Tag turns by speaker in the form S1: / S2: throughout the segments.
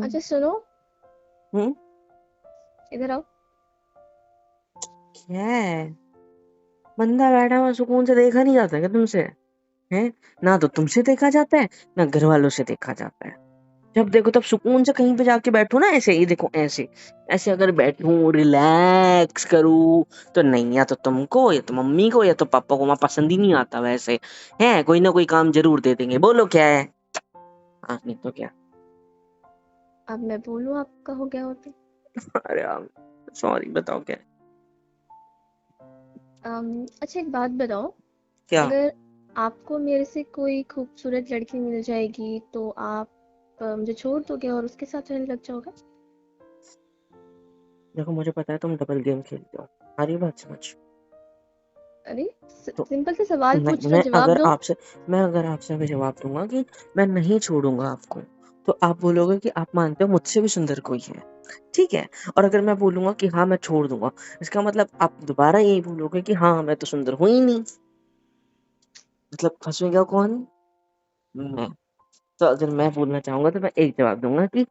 S1: अच्छा सुनो,
S2: हम्म,
S1: इधर आओ।
S2: क्या है? बंदा बैठा हुआ सुकून से देखा नहीं जाता क्या तुमसे? हैं? ना तो तुमसे देखा जाता है, ना घर वालों से देखा जाता है। जब देखो तब सुकून से कहीं पे जाके बैठो ना, ऐसे ही देखो, ऐसे ऐसे अगर बैठूं रिलैक्स करूं तो नहीं, या तो तुमको या तो मम्मी को या तो पापा को वहां पसंद ही नहीं आता। वैसे है कोई ना कोई काम जरूर दे देंगे, बोलो क्या है? हाँ नहीं तो क्या।
S1: अब मैं बोलूं आप कहो क्या होता।
S2: अरे यार सॉरी, बताओ क्या है?
S1: अच्छा एक बात बताओ,
S2: क्या?
S1: अगर आपको मेरे से कोई खूबसूरत लड़की मिल जाएगी तो आप मुझे छोड़ दोगे और उसके साथ रहने लग जाओगे?
S2: देखो मुझे पता है तुम डबल गेम खेलते हो, सारी बात समझ।
S1: अरे
S2: तो
S1: सिंपल से सवाल
S2: मैं
S1: पूछ रहा
S2: मैं
S1: हूं, जवाब
S2: अगर
S1: दो।
S2: आपसे मैं अगर आपसे अभी जवाब दूंगा कि मैं नहीं छोड़ूंगा आपको, तो आप बोलोगे कि आप मानते हो मुझसे भी सुंदर कोई है, ठीक है? और अगर मैं बोलूंगा कि हाँ मैं छोड़ दूंगा, इसका मतलब आप दोबारा यही बोलोगे कि हाँ मैं तो सुंदर हूं ही नहीं। मतलब फंसेगा कौन? मैं। तो अगर मैं बोलना चाहूंगा तो मैं एक जवाब दूंगा कि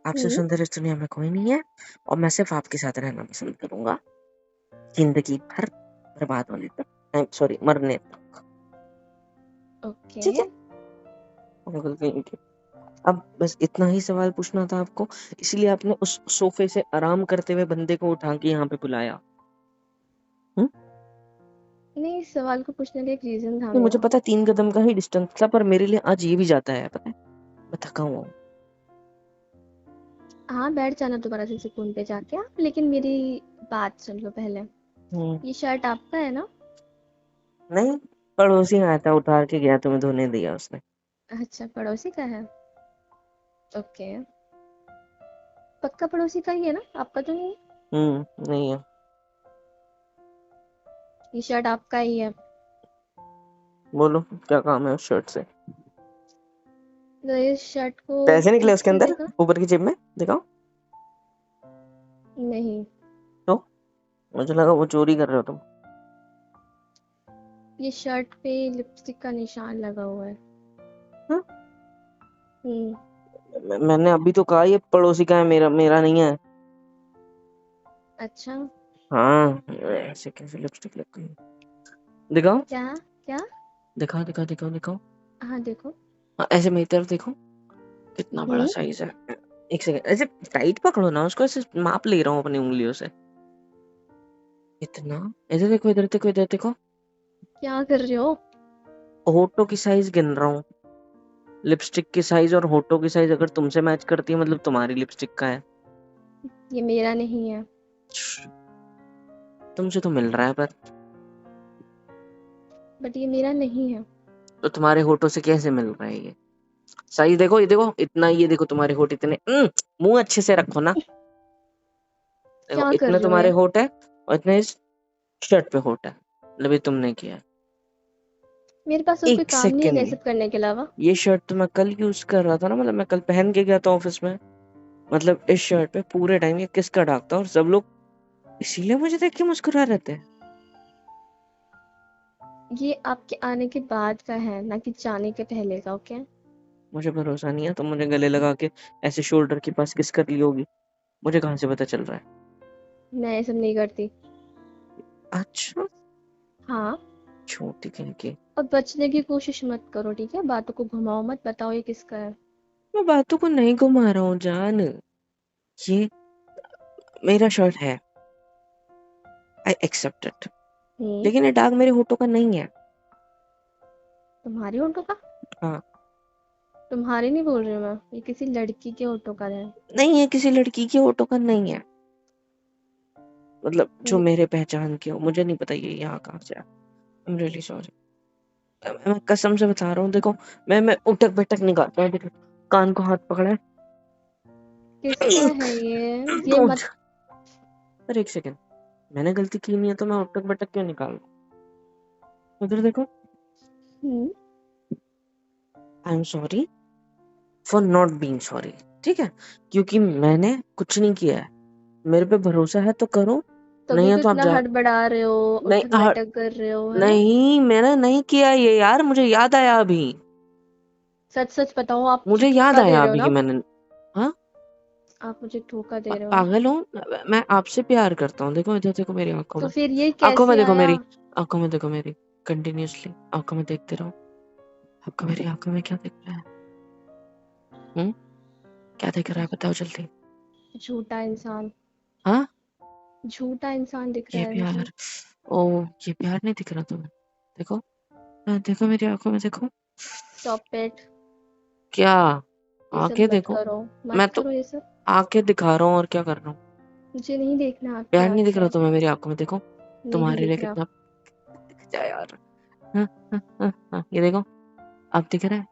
S2: आपसे
S1: हम्म।
S2: सुंदर इस दुनिया में कोई नहीं है, और मैं सिर्फ आपके साथ रहना पसंद करूंगा, जिंदगी भर बर्बाद होने तक, सॉरी मरने तक।
S1: ओके।
S2: ठीक है? पागल कहीं के। अब बस इतना ही सवाल पूछना था आपको, इसलिए आपने उस सोफे से आराम करते हुए बंदे को उठा के यहाँ पे बुलाया। हम्म?
S1: नहीं, इस सवाल को पूछने का एक रीजन था
S2: नहीं मुझे
S1: मेरा।
S2: पता है 3 कदम का ही डिस्टेंस था, पर मेरे लिए आज ये भी जाता है, पता है? मैं थका हुआ हूँ।
S1: हाँ, बैठ जाना दोबारा से सुकून पे जाके आप, लेकिन मेरी बात सुन लो पहले।
S2: हम्म,
S1: ये शर्ट आपका है ना?
S2: नहीं, पड़ोसी आया था उठा के गया, तुम्हें धोने दिया उसने।
S1: अच्छा, पड़ोसी का है। ओके। पक्का पड़ोसी का ही है ना, आपका तो नहीं है?
S2: नहीं है।
S1: ये शर्ट आपका ही है?
S2: बोलो क्या काम है उस शर्ट से?
S1: तो इस शर्ट को
S2: पैसे निकले
S1: ठीक
S2: उसके
S1: से
S2: अंदर
S1: देखा।
S2: ऊपर की जेब में, दिखाओ।
S1: नहीं।
S2: तो मुझे लगा वो चोरी कर रहे हो तुम।
S1: ये शर्ट पे लिपस्टिक का निशान लगा हुआ है।
S2: हाँ?
S1: हम्म।
S2: मैंने अभी तो कहा ये पड़ोसी का है, मेरा मेरा नहीं है।
S1: अच्छा।
S2: हाँ, ऐसे कैसे लिपस्टिक लग गई? दिखाओ,
S1: क्या? क्या?
S2: दिखाओ दिखाओ दिखाओ दिखाओ।
S1: हाँ देखो।
S2: हाँ, ऐसे मेरी तरफ देखो, कितना बड़ा
S1: हम्म।
S2: साइज है। एक सेकंड, ऐसे टाइट पकड़ो ना उसको, ऐसे माप ले रहा हूँ अपनी उंगलियों से। इतना, इधर देखो इधर देखो इधर देखो।
S1: क्या कर रहे हो?
S2: होठों की साइज गिन रहा हूँ। लिपस्टिक की साइज और होठों की साइज अगर तुमसे मैच करती है, मतलब तुम्हारी लिपस्टिक का है।
S1: ये मेरा नहीं है।
S2: तुमसे तो मिल रहा है पर।
S1: बट ये मेरा नहीं है।
S2: तो तुम्हारे होठों से कैसे मिल रहा है ये? साइज देखो, ये देखो इतना, ये देखो तुम्हारे होठ इतने, मुंह अच्छे से रखो ना। देखो
S1: क्या कर
S2: इतने
S1: रहे हो
S2: तुम्हारे
S1: ये?
S2: होठ है, और इतने इस शर्ट पे होठ है, मतलब ये तुमने किया है।
S1: मेरे पास और कोई
S2: एक
S1: काम नहीं है
S2: सेकंड,
S1: गैसिप करने के अलावा।
S2: ये शर्ट तो मैं कल यूज कर रहा था ना, मतलब मैं कल पहन के गया था ऑफिस में। मतलब इस शर्ट पे पूरे टाइम ये किसका डाक था, और सब लोग इसीलिए मुझे देख के मुस्कुरा रहे थे।
S1: ये आपके आने के बाद का है ना कि जाने के पहले का। ओके।
S2: मुझे भरोसा नहीं है, तुम मुझे गले लगा के ऐसे शोल्डर के पास किस कर ली होगी, मुझे कहाँ से पता चल रहा है?
S1: मैं ये सब नहीं करती।
S2: अच्छा,
S1: हाँ।
S2: छोटी कहीं की।
S1: और बचने की कोशिश मत करो, ठीक है? बातों को घुमाओ मत, बताओ ये किसका है।
S2: मैं बातों को नहीं घुमा रहा हूँ जान, ये मेरा शर्ट है, आई एक्सेप्ट इट,
S1: हम्म।
S2: लेकिन ये दाग मेरे होठों का नहीं है।
S1: तुम्हारी होठों का?
S2: हाँ।
S1: तुम्हारे नहीं बोल रही हूँ मैं, ये किसी लड़की के होठों का है।
S2: नहीं है, किसी लड़की के होठों का नहीं है, मतलब जो
S1: ये
S2: मेरे पहचान के हो, मुझे नहीं पता ये यहाँ कहाँ से। आई एम रियली सॉरी, मैं कसम से बता रहा हूँ। देखो मैं उठक बैठक नहीं करता हूँ, देखो कान को हाथ पकड़ा है।
S1: किसका है ये
S2: डोंट।
S1: मत।
S2: पर एक सेकंड, मैंने गलती की नहीं है तो मैं उठक बैठक क्यों निकाल रहा हूँ? उधर देखो।
S1: Hmm.
S2: I am sorry for not being sorry, ठीक है? क्योंकि मैंने कुछ नहीं किया है, मेरे पे भरोसा है तो करो, नहीं
S1: तभी
S2: है
S1: तो
S2: तो आप
S1: इतना
S2: जा।
S1: हड़बड़ा रहे हो,
S2: नहीं
S1: उठक बैठक कर रहे हो, है ना?
S2: नहीं मैंने नहीं किया ये यार, मुझे याद आया अभी।
S1: सच सच बताओ, आप मुझे
S2: मुझे याद
S1: धोखा दे
S2: आया
S1: रहे हो
S2: अभी कि
S1: ना?
S2: मैंने। हाँ,
S1: आप मुझे धोखा दे रहे हो।
S2: पागल हूँ मैं आपसे प्यार करता हूँ। देखो इधर देखो मेरी आंखों
S1: तो
S2: में,
S1: फिर ये
S2: आंखों में
S1: कैसे
S2: देखो
S1: आया?
S2: मेरी, आंखों में देखो मेरी, कंटिन्यूअसली आंखों में देखते रहो। आपको मेरी आंखों में क्या दिख रहा है? हम्म, क्या दिख रहा है बताओ जल्दी।
S1: झूठा इंसान।
S2: हाँ,
S1: झूठा इंसान दिख रहा
S2: ये
S1: है मुझे।
S2: प्यार, ओ ये प्यार नहीं दिख रहा तुम्हें? देखो, देखो मेरी आंखों में देखो।
S1: Stop it.
S2: क्या?
S1: ये सब
S2: आंखें
S1: मत
S2: देखो।
S1: करो,
S2: मैं
S1: मत
S2: तो
S1: करो ये सब।
S2: आंखें दिखा रहा हूँ और क्या कर रहा हूँ?
S1: मुझे नहीं देखना आपकी
S2: प्यार नहीं दिख रहा
S1: आंखें।
S2: तुम्हें मेरी आंखों में? देखो
S1: नहीं
S2: तुम्हारे लिए
S1: दिख रहा।
S2: कितना दिख जाए यार। हाँ, हाँ, हाँ, हाँ, ये देखो, अब दिख रहा है।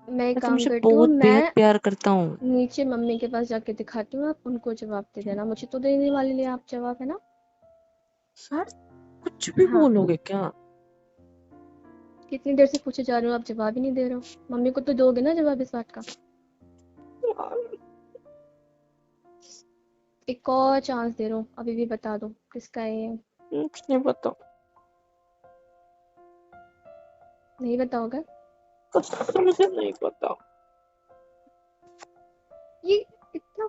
S1: मैं एक
S2: मैं
S1: काम
S2: तुमसे
S1: करती हूँ,
S2: बहुत बेहद
S1: मैं
S2: प्यार करता हूँ।
S1: नीचे मम्मी के पास जाके दिखाती हूँ, आप उनको जवाब दे देना। मुझे तो देने वाले लिए आप जवाब, है ना?
S2: सर, कुछ भी
S1: हाँ।
S2: बोलोगे क्या?
S1: कितनी देर से पूछे जा रहे हो, आप जवाब ही नहीं दे रहे हो। मम्मी को तो दोगे ना जवाब इस बात का? एक और चांस दे रहा हूँ, अभी भी बता दो किसका है ये।
S2: कुछ नहीं पता।
S1: नहीं बताओगे?
S2: कसम से नहीं पता।
S1: ये इतना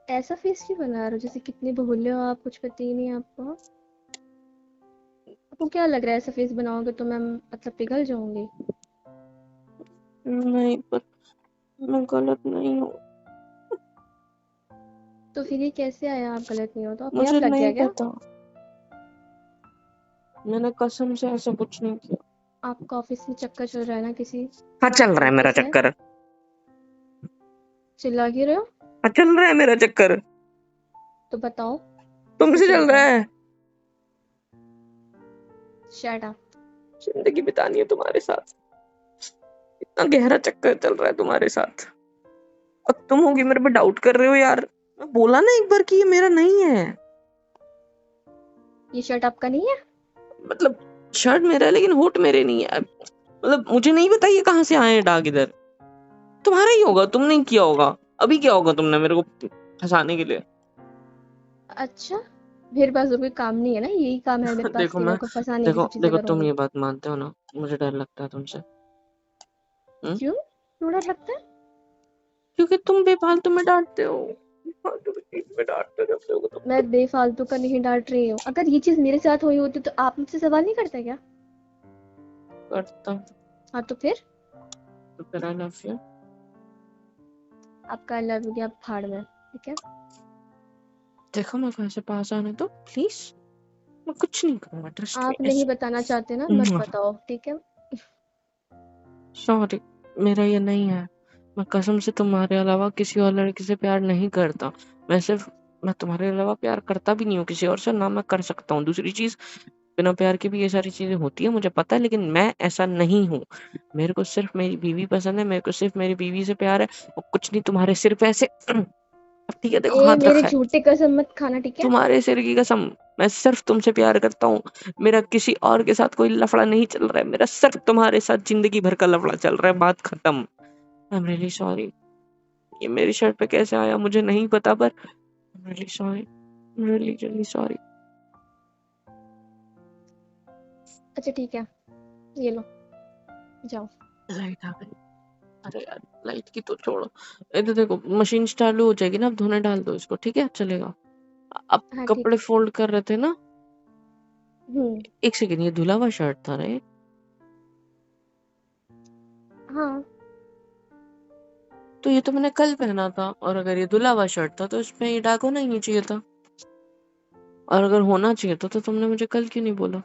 S1: ऐसा फेस क्यों बना रहे हो जैसे कितने भोले हो आप, कुछ पता ही नहीं आपको। आपको क्या लग रहा है ऐसा फेस बनाओगे तो मैं मतलब पिघल जाऊंगी?
S2: नहीं पता, मैं गलत नहीं हूँ।
S1: तो फिर ये कैसे आया? आप गलत नहीं हो तो अपने
S2: मुझे
S1: आप लग
S2: नहीं
S1: गया क्या?
S2: पता, मैंने कसम से ऐसा कुछ नहीं किया।
S1: आपका ऑफिस में चक्कर चल रहा है ना किसी
S2: हाँ चल रहा है
S1: लड़के
S2: मेरा
S1: से?
S2: चक्कर।
S1: चिल्ला क्यों रहे हो?
S2: हाँ चल रहा है मेरा चक्कर।
S1: तो बताओ किससे
S2: तुमसे
S1: चल
S2: चल
S1: रहा
S2: रहा
S1: है?
S2: है।
S1: Shut up.
S2: जिंदगी बितानी है तुम्हारे साथ, इतना गहरा चक्कर चल रहा है तुम्हारे साथ। अब तुम होगी मेरे पे डाउट कर रहे हो यार। मैं बोला ना एक बार कि ये मेरा नहीं है।
S1: ये शर्ट आपका नहीं है?
S2: मतलब शर्ट मेरा है लेकिन होठ मेरे नहीं है। मतलब मुझे नहीं पता ये कहाँ से आए हैं दाग इधर। तुम्हारा ही होगा, तुमने ही किया होगा। अभी क्या होगा तुमने मेरे को फंसाने के लिए?
S1: अच्छा, मेरे पास तो कोई काम नहीं है ना, यही काम है मेरे पास
S2: देखो
S1: कि
S2: मैं,
S1: मेरे को फंसाने की
S2: देखो
S1: सब चीजें
S2: देखो तुम
S1: करूंगी।
S2: ये बात मानते हो ना, मुझे डर लगता है तुमसे।
S1: क्यों? क्यों डर लगता है?
S2: क्योंकि तुम बेफालतू में डांटते हो, बेफालतू की चीज में डांटते रहते हो तुम
S1: मैं
S2: तो।
S1: बेफालतू का नहीं डांट रही हूँ। अगर ये चीज मेरे साथ हुई होती तो आप मुझसे सवाल नहीं करते क्या?
S2: करता
S1: हाँ तो फिर?
S2: तो फिर आई लव यू।
S1: आपका लव गया भाड़ में, ठीक है?
S2: देखो मैं कैसे पास आने दो प्लीज, मैं कुछ नहीं करूंगा, ट्रस्ट
S1: आप
S2: मी।
S1: नहीं बताना चाहते ना, मत बताओ, ठीक है?
S2: सॉरी, मेरा ये नहीं है। मैं कसम से तुम्हारे अलावा किसी और लड़की से प्यार नहीं करता। मैं तुम्हारे अलावा प्यार करता भी नहीं हूँ किसी और से, ना मैं कर सकता हूँ। दूसरी चीज, बिना प्यार के भी ये सारी चीजें होती है मुझे पता है, लेकिन मैं ऐसा नहीं हूँ। मेरे को सिर्फ मेरी बीवी पसंद है, मेरे को सिर्फ मेरी बीवी से प्यार है, और कुछ नहीं। तुम्हारे सिर पे ऐसे अब ठीक है, देखो
S1: ए
S2: हाथ
S1: मेरे
S2: रखा है।
S1: झूठे कसम मत खाना, ठीक है?
S2: तुम्हारे सिर की कसम, मैं सिर्फ तुमसे प्यार करता हूँ। मेरा किसी और के साथ कोई लफड़ा नहीं चल रहा है, मेरा सिर्फ तुम्हारे साथ जिंदगी भर का लफड़ा चल रहा है, बात खत्म। I am really sorry. ये मेरी शर्ट पे कैसे आया मुझे नहीं पता, पर I am really sorry, really really sorry.
S1: अच्छा ठीक है, ये लो, जाओ।
S2: लाइट आ गई। अरे यार लाइट की तो छोड़ो, इधर देखो मशीन चालू हो जाएगी ना, अब धोने डाल दो इसको, ठीक है चलेगा। अब
S1: हाँ ठीक
S2: कपड़े
S1: है।
S2: फोल्ड कर रहे थे ना।
S1: हम्म।
S2: एक सेकंड, ये धुला हुआ शर्ट था रे?
S1: हाँ।
S2: तो ये तो मैंने कल पहना था, और अगर ये धुला हुआ शर्ट था तो इसमें ये दाग होना ही नहीं चाहिए था। और अगर होना चाहिए था तो तुमने मुझे कल क्यों नहीं बोला?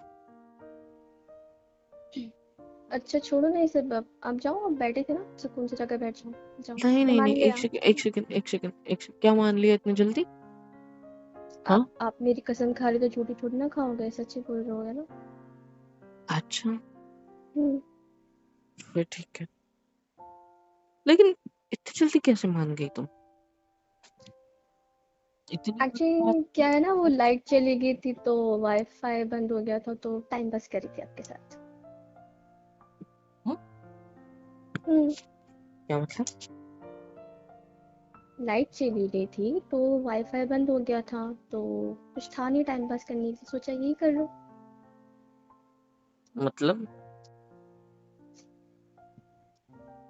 S1: अच्छा छोड़ो ना ये सब, अब आप जाओ, आप बैठे थे ना, सुकून से जगह बैठ जाओ। जाओ,
S2: नहीं
S1: मैं
S2: नहीं नहीं,
S1: मान
S2: एक
S1: लिया।
S2: सेकंड एक सेकंड एक सेकंड एक सेकंड, क्या मान लिया इतनी जल्दी? हाँ,
S1: आप मेरी कसम खा रहे तो झूठी थोड़ी ना खाओगे, सच्ची बोल रहे होगे ना?
S2: अच्छा
S1: हम्म।
S2: फिर ठीक है, लेकिन इतनी जल्दी कैसे मान गई तुम? इतनी बड़ी बात
S1: एक्चुअली क्या है ना, वो लाइट चली गई थी तो वाईफाई बंद हो गया था, तो टाइम पास करी थी आपके साथ।
S2: हाँ?
S1: हम्म।
S2: क्या मतलब?
S1: लाइट चली गई थी तो वाईफाई बंद हो गया था, तो कुछ था नहीं टाइम पास करने की, सोचा यही कर लो।
S2: मतलब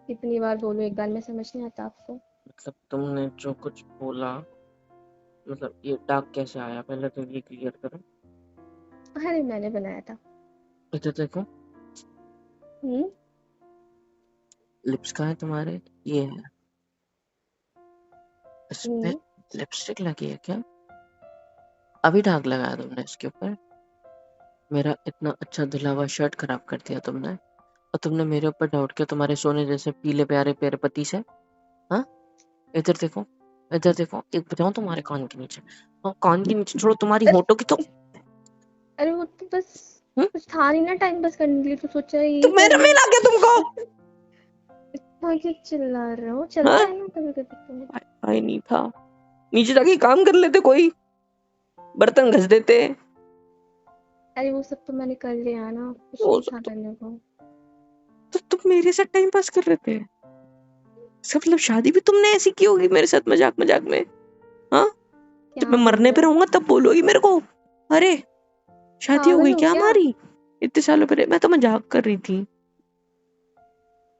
S1: कितनी बार बोलूं, एक बार में समझ नहीं आता आपको?
S2: मतलब तुमने जो कुछ बोला, मतलब ये दाग कैसे आया, पहले तो ये क्लियर करो।
S1: अरे मैंने बनाया था।
S2: इधर देखो,
S1: हम्म।
S2: लिप्स कहाँ है तुम्हारे? ये है। इस पे
S1: हम्म।
S2: लिपस्टिक लगी है क्या? अभी दाग लगाया तुमने इसके ऊपर? मेरा इतना अच्छा धुला हुआ शर्ट खराब कर दिया तुमने, और तुमने मेरे ऊपर डाउट किया तुम्हारे सोने जैसे पीले प्यारे प्यारे पति से। हाँ, इधर देखो, इधर देखो, एक बजाऊं तुम्हारे कान के नीचे? हाँ, कान के नीचे छोड़ो, तुम्हारी
S1: अरे
S2: होठों की तो।
S1: अरे वो तो बस
S2: हम्म?
S1: कुछ था नहीं ना, टाइम पास करने के लिए, तो सोचा
S2: तो
S1: यही कर
S2: मेरा
S1: लूं।
S2: मिला क्या तुमको?
S1: इतना क्यों चिल्ला रहे हो?
S2: हाँ,
S1: चलता है ना कभी कभी तो।
S2: आई नहीं था। नीचे जाके काम कर लेते, कोई बर्तन घस देते।
S1: अरे वो सब तो मैंने कर लिया ना, कुछ
S2: वो
S1: नहीं
S2: सब
S1: था
S2: तो,
S1: करने को।
S2: तुम मेरे साथ टाइम पास कर रहे थे। इसका मतलब शादी भी तुमने ऐसी की होगी मेरे साथ, मजाक मजाक में। हाँ, जब
S1: क्या
S2: मैं
S1: बोल
S2: मरने
S1: रहे
S2: पे
S1: हो?
S2: रहूंगा तब बोलोगी मेरे को, अरे शादी हो
S1: पागल
S2: गई
S1: हो
S2: क्या
S1: क्या?
S2: हमारी? इतने सालों पहले मैं तो मजाक कर रही थी।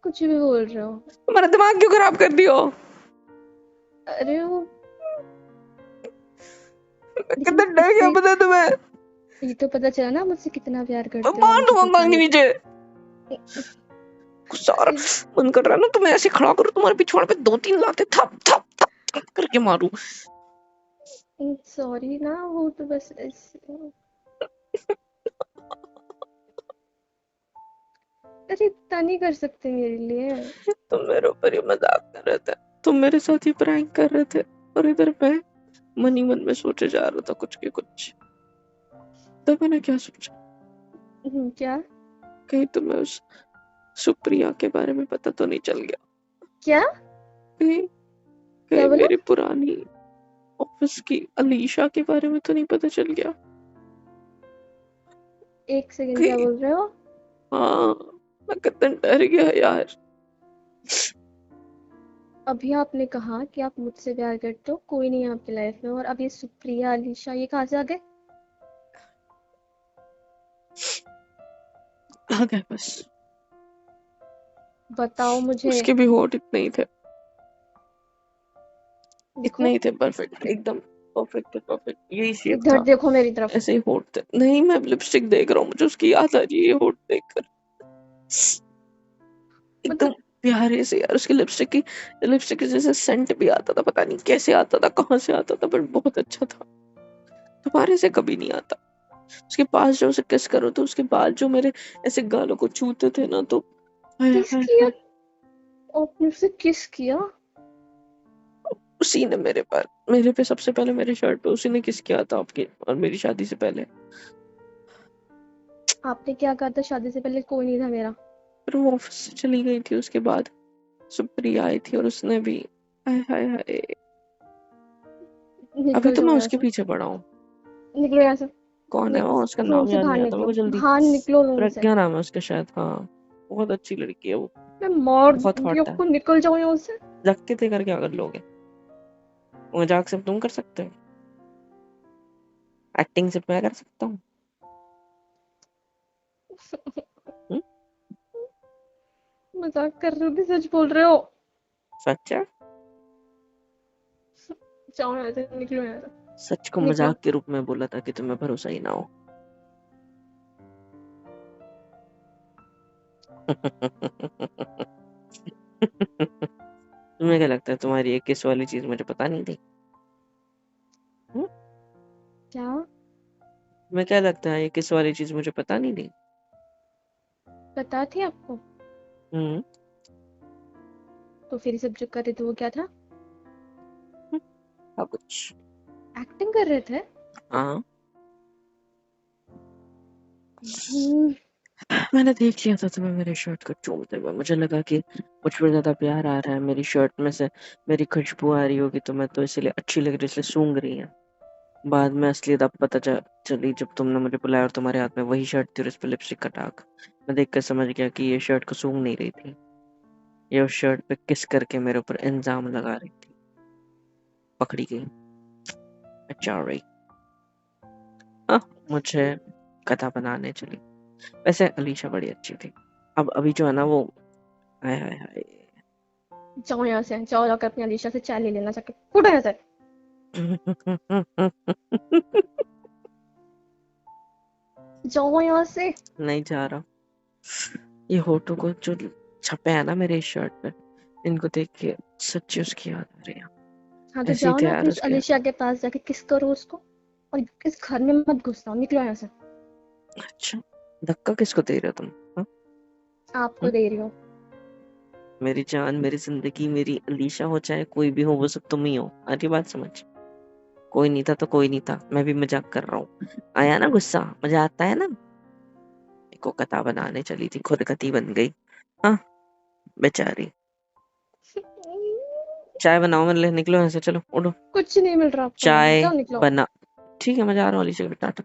S1: कुछ भी बोल रहे हो?
S2: तुम्हारा दिमाग क्यों खराब कर दियो?
S1: अरे वो, लेकिन
S2: कितना डर गया
S1: इससे
S2: पता है तुम्हें?
S1: ये तो पता चला ना मुझसे कितना प्यार
S2: मैं
S1: करते हो,
S2: मार
S1: मुझे
S2: दूंगा
S1: धोखा
S2: कान के
S1: नहीं
S2: नीचे।
S1: दे।
S2: गुस्सा आ
S1: अरे
S2: रहा, मन कर रहा है ना तुम्हें ऐसे खड़ा करूं, तुम्हारे पिछवाड़े पे दो तीन लाते थप थप थप थप करके मारूं।
S1: सॉरी ना, वो तो बस ऐसे। अरे इतना नहीं कर सकते मेरे लिए।
S2: तुम मेरे ऊपर ही मजाक कर रहे थे, तुम मेरे साथ ही प्रैंक कर रहे थे, और इधर मैं मन ही मन में सोचे जा रहा था कुछ के कुछ। तब मैंने क्या सोचा,
S1: क्या?
S2: कहीं तुम्हें उस सुप्रिया के बारे में पता तो नहीं चल गया?
S1: क्या?
S2: कहीं
S1: क्या
S2: कहीं
S1: बोला?
S2: मेरी पुरानी ऑफिस की अलीशा के बारे में तो नहीं पता चल गया?
S1: एक सेकंड, क्या
S2: कहीं,
S1: बोल रहे हो?
S2: हाँ, मैं कितना डर गया यार।
S1: अभी आपने कहा कि आप मुझसे प्यार करते हो, कोई नहीं है आपकी लाइफ में, और अब ये सुप्रिया अलीशा ये कहाँ से आ गए?
S2: आ गए बस।
S1: बताओ मुझे।
S2: उसके भी होठ इतने ही थे, इतने
S1: दिखो,
S2: ही थे, परफेक्ट एकदम, परफेक्ट थे, परफेक्ट यही शेप
S1: इधर
S2: था।
S1: देखो मेरी तरफ।
S2: ऐसे ही होठ थे। नहीं, मैं लिपस्टिक देख रहा हूँ, मुझे उसकी याद आ रही है ये होठ देखकर। एकदम
S1: मतलब
S2: प्यारे से यार, उसकी लिपस्टिक के जैसे सेंट भी आता था, पता नहीं कैसे आता था, कहाँ से आता था, बट बहुत अच्छा था। तुम्हारे से कभी नहीं आता। उसके पास जो उसे किस करो तो उसके बाल जो मेरे ऐसे गालों को छूते थे ना, तो हाय
S1: किस
S2: हाय
S1: किया?
S2: हाय।
S1: आपने उसे किस किया?
S2: उसी ने मेरे पे सबसे पहले, मेरे शर्ट पे उसी ने किस किया था आपकी और मेरी शादी से पहले।
S1: आपने क्या कहा था? शादी से पहले कोई नहीं था मेरा।
S2: फिर वो ऑफिस से चली गई थी, उसके बाद सुप्रिया आई थी और उसने भी, हाय हाय हाय। अभी
S1: निकल
S2: तो
S1: जाओ
S2: मैं
S1: यहाँ
S2: उसके
S1: से।
S2: पीछे पड़ा हूँ।
S1: निकलो यहाँ से।
S2: कौन है वो? उसका
S1: रूम
S2: नाम
S1: से
S2: याद
S1: बाहर
S2: नहीं आता मेरे
S1: निकलो।
S2: को जल्दी।
S1: बाहर निकलो रूम से।
S2: प्रज्ञा नाम है उसका शायद, हाँ। बहुत अच्छी लड़की है वो,
S1: मैं मार
S2: बहुत
S1: दूंगी
S2: हॉट है।
S1: आपको, निकल जाओ यहाँ से।
S2: लगते थे, कर क्या कर लोगे? मजाक सिर्फ तुम कर सकते हो, एक्टिंग सिर्फ मैं कर सकता हूँ। हम्म?
S1: मजाक कर रहे हो कि सच बोल रहे हो?
S2: सच है।
S1: जाओ यहाँ से, निकलो यहाँ से।
S2: सच को
S1: निकलो।
S2: मजाक के रूप में बोला था कि तुम्हें भरोसा ही ना हो। तुम्हें क्या लगता है तुम्हारी ये किस वाली चीज मुझे पता नहीं थी? हम्म?
S1: क्या?
S2: तुम्हें क्या लगता है ये किस वाली चीज मुझे पता नहीं थी?
S1: पता थी आपको?
S2: हम्म।
S1: तो फिर ये सब जो कर रहे थे वो क्या था?
S2: हाँ, कुछ।
S1: एक्टिंग कर रहे थे?
S2: हाँ,
S1: हम्म।
S2: मैंने देख लिया था तुम्हें मेरे शर्ट को चूमते हुए, मुझे लगा कि मुझ पर ज्यादा प्यार आ रहा है, मेरी शर्ट में से मेरी खुशबू आ रही होगी तुम्हें, तो इसलिए अच्छी लग रही, इसलिए सूंघ रही है। बाद में असलियत अब पता चली जब तुमने मुझे बुलाया और तुम्हारे हाथ में वही शर्ट थी और इस पर लिपस्टिक का दाग। मैं देखकर समझ गया कि ये शर्ट को सूंघ नहीं रही थी, ये उस शर्ट पे किस करके मेरे ऊपर इल्जाम लगा रही थी। पकड़ी गई, अच्छा रही। हाँ, मुझे कथा बनाने चली। वैसे अलीशा बड़ी अच्छी थी। अब अभी जो है ना वो, हाय हाय हाय,
S1: जाओ यहाँ से, जाओ जाकर अपनी अलीशा से चाय ले लेना जाके, फुटो यहाँ से। जाओ यहाँ से।
S2: नहीं जा रहा। ये होठों को जो छपे है ना मेरे शर्ट पे, इनको देख के सच्ची उसकी याद आ रही है।
S1: हाँ तो
S2: ऐसे ही
S1: जाओ
S2: थे
S1: ना
S2: यार
S1: अपनी
S2: उसके।
S1: अलीशा के पास जाके किस करो उसको, और इस घर में मत घुसना, निकलो यहाँ से।
S2: अच्छा, धक्का किसको दे रहे हो तुम? हाँ?
S1: आपको दे रही हूँ।
S2: मेरी जान, मेरी जिंदगी, मेरी अलीशा हो चाहे कोई भी हो, वो सब तुम ही हो। आधी बात समझ। कोई नहीं था तो कोई नहीं था, मैं भी मजाक कर रहा हूँ। आया ना गुस्सा, मजा आता है ना। को कथा बनाने चली थी, खुद कती बन गई। हाँ, बेचारी। चाय बनाओ, मेरे लिए। निकलो यहाँ से, चलो उठो।
S1: कुछ नहीं मिल रहा आपको यहाँ,
S2: चाय
S1: जाओ निकलो।
S2: बना। ठीक है, मैं जा रहा हूँ अलीशा के। टाटा।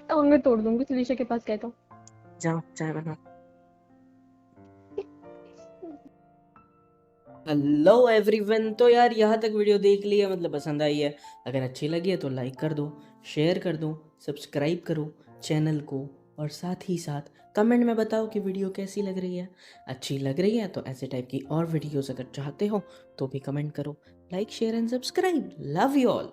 S1: टांगे तोड़ दूंगी अलीशा के पास गए तो।
S2: जाओ चाय बनाओ।
S3: Hello everyone. तो यार यहाँ तक वीडियो देख लिया, मतलब पसंद आई है। अगर अच्छी लगी है तो लाइक कर दो, शेयर कर दो, सब्सक्राइब करो चैनल को, और साथ ही साथ कमेंट में बताओ कि वीडियो कैसी लग रही है। अच्छी लग रही है तो ऐसे टाइप की और वीडियोस अगर चाहते हो तो भी कमेंट करो। Like share and subscribe. Love you all.